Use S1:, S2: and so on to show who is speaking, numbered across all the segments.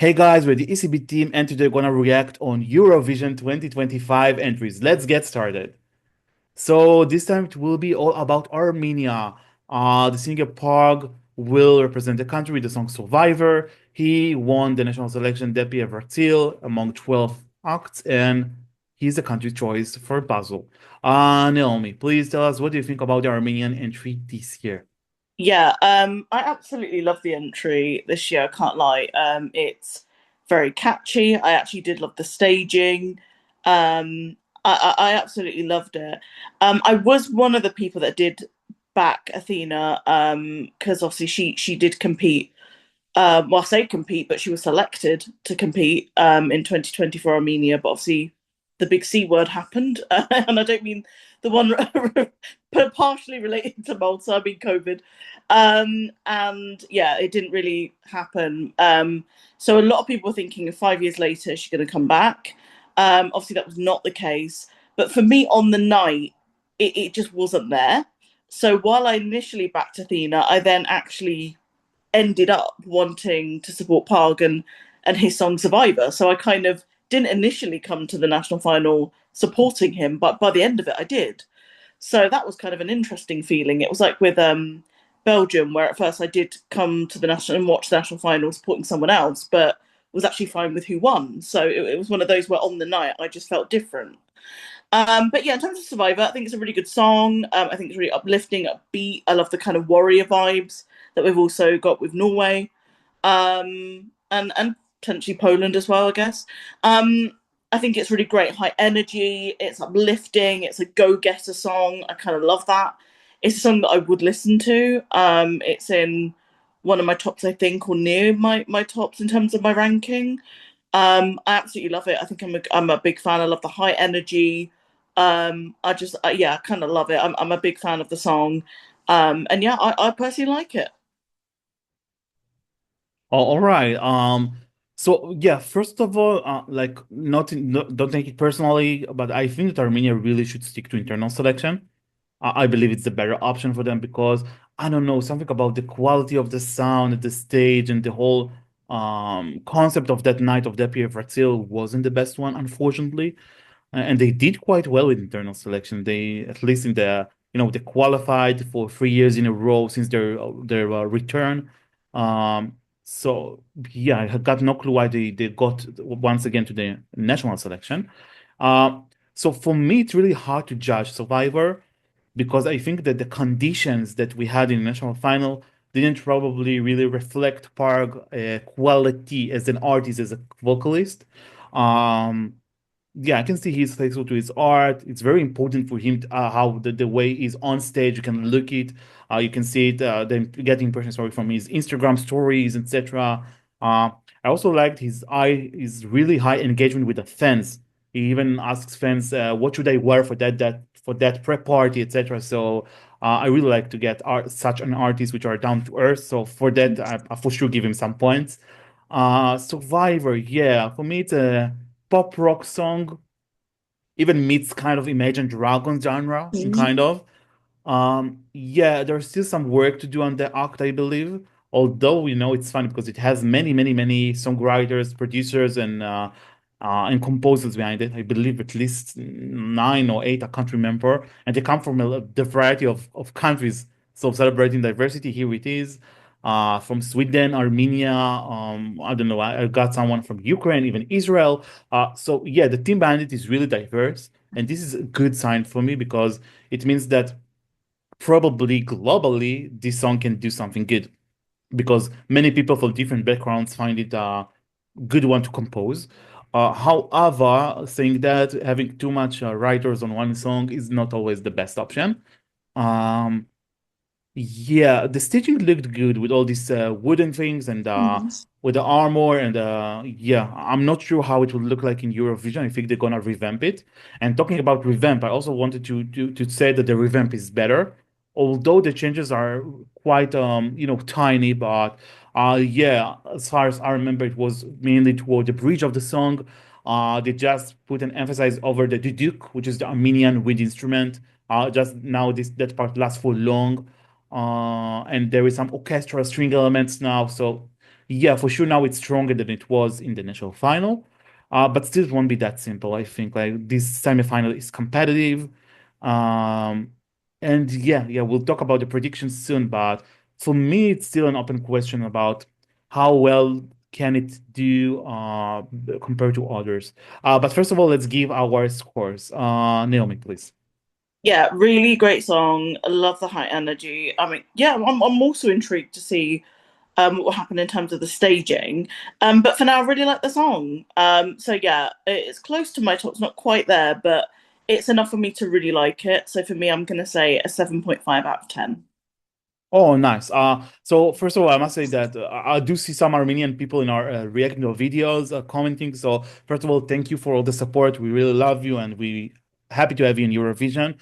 S1: Hey guys, we're the ECB team, and today we're gonna react on Eurovision 2025 entries. Let's get started. So this time it will be all about Armenia. The singer Parg will represent the country with the song Survivor. He won the national selection Depi Evertil among 12 acts, and he's the country choice for Basel. Naomi, please tell us what do you think about the Armenian entry this year?
S2: Yeah, I absolutely love the entry this year, I can't lie. It's very catchy. I actually did love the staging. I absolutely loved it. I was one of the people that did back Athena, because obviously she did compete. Well, I say compete, but she was selected to compete in 2020 for Armenia. But obviously, the big C word happened, and I don't mean the one partially related to Malta. I mean COVID, and yeah, it didn't really happen. So a lot of people were thinking, 5 years later, she's going to come back. Obviously, that was not the case. But for me, on the night, it just wasn't there. So while I initially backed Athena, I then actually ended up wanting to support Parg and his song Survivor. So I kind of didn't initially come to the national final supporting him, but by the end of it, I did. So that was kind of an interesting feeling. It was like with Belgium, where at first I did come to the national and watch the national final supporting someone else, but was actually fine with who won. So it was one of those where on the night I just felt different. But yeah, in terms of Survivor, I think it's a really good song. I think it's really uplifting, upbeat. I love the kind of warrior vibes that we've also got with Norway, and potentially Poland as well, I guess. Um, I think it's really great, high energy. It's uplifting. It's a go-getter song. I kind of love that. It's a song that I would listen to. It's in one of my tops, I think, or near my tops in terms of my ranking. I absolutely love it. I think I'm a big fan. I love the high energy. I just yeah, I kind of love it. I'm a big fan of the song. And yeah, I personally like it.
S1: All right. So yeah, first of all, like don't take it personally, but I think that Armenia really should stick to internal selection. I believe it's the better option for them because I don't know, something about the quality of the sound at the stage and the whole concept of that night of Depi Brazil wasn't the best one, unfortunately. And they did quite well with internal selection. They, at least in the, they qualified for 3 years in a row since their return. So yeah, I got no clue why they got once again to the national selection. Uh, so for me, it's really hard to judge Survivor because I think that the conditions that we had in the national final didn't probably really reflect Parg quality as an artist, as a vocalist. Um, yeah, I can see he's faithful to his art. It's very important for him how the way he's on stage. You can look it, you can see it. Then get the impression sorry from his Instagram stories, etc. I also liked his really high engagement with the fans. He even asks fans, "What should I wear for that prep party, etc." So I really like to get such an artist which are down to earth. So for that, I for sure give him some points. Survivor, yeah, for me it's a pop rock song, even meets kind of Imagine Dragons genre, kind
S2: Mhm.
S1: of. Yeah, there's still some work to do on the act, I believe. Although, it's fun because it has many, many, many songwriters, producers, and composers behind it. I believe at least 9 or 8, I can't remember. And they come from the variety of countries. So celebrating diversity, here it is. From Sweden, Armenia, I don't know, I got someone from Ukraine, even Israel. So yeah, the team behind it is really diverse. And this is a good sign for me because it means that probably globally this song can do something good because many people from different backgrounds find it a good one to compose. However, saying that having too much writers on one song is not always the best option. Um, yeah, the staging looked good with all these wooden things and
S2: Mhm.
S1: with the armor and yeah, I'm not sure how it will look like in Eurovision. I think they're gonna revamp it. And talking about revamp, I also wanted to say that the revamp is better, although the changes are quite tiny. But yeah, as far as I remember, it was mainly toward the bridge of the song. They just put an emphasis over the duduk, which is the Armenian wind instrument. Just now this that part lasts for long and there is some orchestral string elements now. So yeah, for sure now it's stronger than it was in the national final. But still it won't be that simple. I think like this semifinal is competitive. Um, and yeah, we'll talk about the predictions soon, but for me it's still an open question about how well can it do compared to others. But first of all, let's give our scores. Naomi, please.
S2: Yeah, really great song. I love the high energy. I mean, yeah, I'm also intrigued to see what will happen in terms of the staging. But for now, I really like the song. So yeah, it's close to my top. It's not quite there, but it's enough for me to really like it. So for me, I'm gonna say a 7.5 out of 10.
S1: Oh, nice. So first of all, I must say that I do see some Armenian people in our reacting to videos, commenting. So first of all, thank you for all the support. We really love you, and we happy to have you in Eurovision.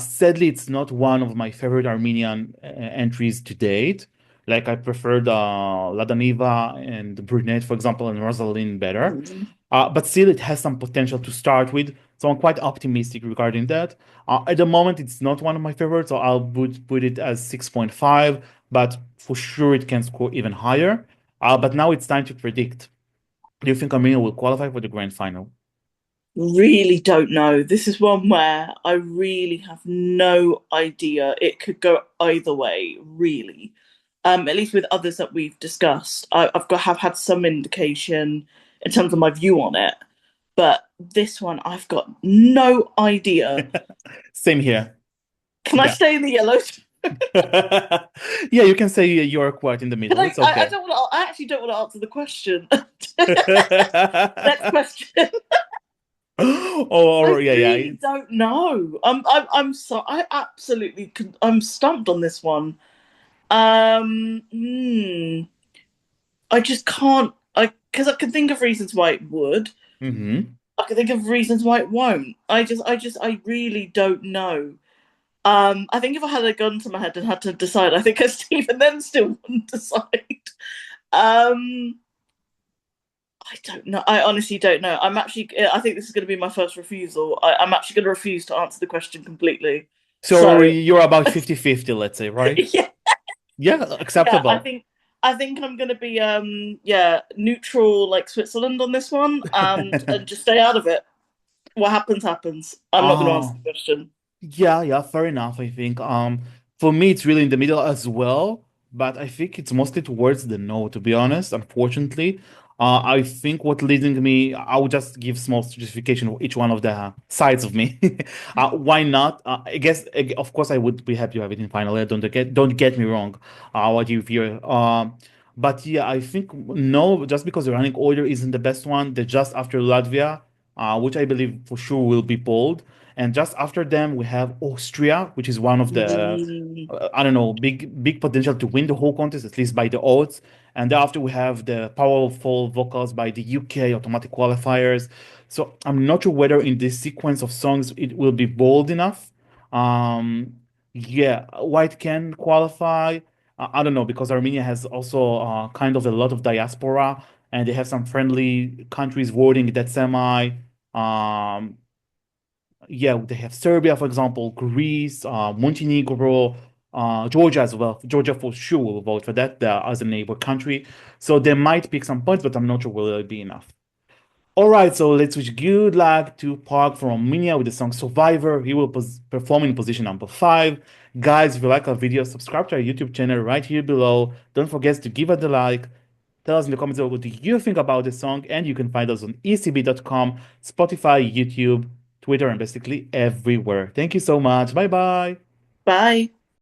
S1: Sadly, it's not one of my favorite Armenian entries to date. Like I preferred Ladaniva and Brunette, for example, and Rosalind better.
S2: Mm.
S1: But still, it has some potential to start with. So I'm quite optimistic regarding that. At the moment, it's not one of my favorites, so I'll put it as 6.5, but for sure it can score even higher. But now it's time to predict. Do you think Armenia will qualify for the grand final?
S2: Really don't know. This is one where I really have no idea. It could go either way, really. At least with others that we've discussed, have had some indication in terms of my view on it. But this one, I've got no idea.
S1: Same here.
S2: Can I
S1: Yeah.
S2: stay in the yellows?
S1: Yeah, you can say you're quite in the
S2: Can
S1: middle. It's
S2: I
S1: okay.
S2: don't want to. I actually don't want to answer the question. Next question. I
S1: Yeah, yeah.
S2: really don't know. I absolutely. I'm stumped on this one. Hmm. I just can't. Because I can think of reasons why it would.
S1: Hmm.
S2: I can think of reasons why it won't. I really don't know. I think if I had a gun to my head and had to decide, I think I even then still wouldn't decide. Um, I don't know. I honestly don't know. I think this is going to be my first refusal. I'm actually going to refuse to answer the question completely.
S1: So
S2: So,
S1: you're about 50-50, let's say, right?
S2: yeah,
S1: Yeah,
S2: yeah.
S1: acceptable.
S2: I think I'm going to be yeah, neutral like Switzerland on this one, and just stay out of it. What happens happens. I'm not going to answer
S1: Oh.
S2: the question.
S1: Yeah, fair enough, I think. For me it's really in the middle as well, but I think it's mostly towards the no, to be honest, unfortunately. I think what leading me, I would just give small justification of each one of the sides of me. Why not? I guess, of course, I would be happy to have it in final. Don't get me wrong. What you hear. But yeah, I think no, just because the running order isn't the best one, they're just after Latvia, which I believe for sure will be bold. And just after them, we have Austria, which is one of the,
S2: Mm,
S1: I don't know, big potential to win the whole contest, at least by the odds. And thereafter, we have the powerful vocals by the UK automatic qualifiers. So I'm not sure whether in this sequence of songs it will be bold enough. Um, yeah, White can qualify. I don't know because Armenia has also kind of a lot of diaspora, and they have some friendly countries voting that semi. Um, yeah, they have Serbia, for example, Greece, Montenegro, Georgia as well. Georgia for sure will vote for that as a neighbor country. So they might pick some points, but I'm not sure will it be enough. All right, so let's wish good luck to Park from Armenia with the song Survivor. He will perform in position number 5. Guys, if you like our video, subscribe to our YouTube channel right here below. Don't forget to give it a like. Tell us in the comments what do you think about the song, and you can find us on ecb.com, Spotify, YouTube, Twitter, and basically everywhere. Thank you so much. Bye bye.
S2: bye.